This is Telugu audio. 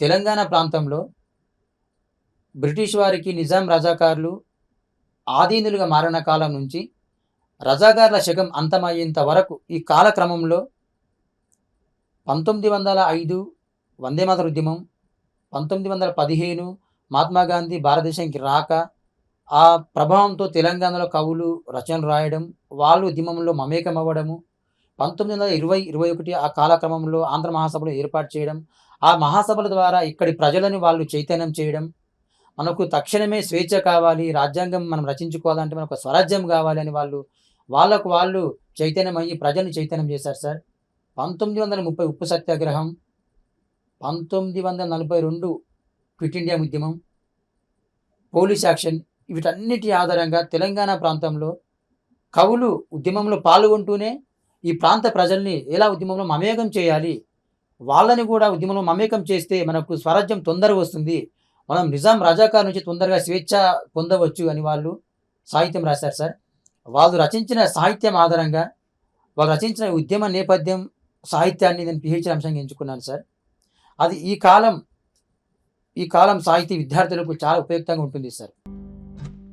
తెలంగాణ ప్రాంతంలో బ్రిటిష్ వారికి నిజాం రజాకార్లు ఆధీనులుగా మారిన కాలం నుంచి రజాకార్ల శకం అంతమయ్యేంత వరకు ఈ కాలక్రమంలో 1905 వందే మాతర ఉద్యమం, 1915 మహాత్మా గాంధీ భారతదేశానికి రాక, ఆ ప్రభావంతో తెలంగాణలో కవులు రచనలు రాయడం, వాళ్ళు ఉద్యమంలో మమేకమవ్వడము, 1920, 21 ఆ కాలక్రమంలో ఆంధ్ర మహాసభలు ఏర్పాటు చేయడం, ఆ మహాసభల ద్వారా ఇక్కడి ప్రజలని వాళ్ళు చైతన్యం చేయడం, మనకు తక్షణమే స్వేచ్ఛ కావాలి, రాజ్యాంగం మనం రచించుకోవాలంటే మనకు స్వరాజ్యం కావాలి అని వాళ్ళకు వాళ్ళు చైతన్యమయ్యి ప్రజల్ని చైతన్యం చేశారు సార్. 1930 ఉప్పు సత్యాగ్రహం, 1942 క్విట్ ఇండియా ఉద్యమం, పోలీస్ యాక్షన్ వీటన్నిటి ఆధారంగా తెలంగాణ ప్రాంతంలో కవులు ఉద్యమంలో పాల్గొంటూనే ఈ ప్రాంత ప్రజల్ని ఎలా ఉద్యమంలో మమేకం చేయాలి, వాళ్ళని కూడా ఉద్యమంలో మమేకం చేస్తే మనకు స్వరాజ్యం తొందరగా వస్తుంది, మనం నిజాం రజాకార్ నుంచి తొందరగా స్వేచ్ఛ పొందవచ్చు అని వాళ్ళు సాహిత్యం రాశారు సార్. వాళ్ళు రచించిన సాహిత్యం ఆధారంగా, వాళ్ళు రచించిన ఉద్యమ నేపథ్యం సాహిత్యాన్ని నేను పీహెచ్‌డీ అంశంగా ఎంచుకున్నాను సార్. అది ఈ కాలం సాహితీ విద్యార్థులకు చాలా ఉపయుక్తంగా ఉంటుంది సార్.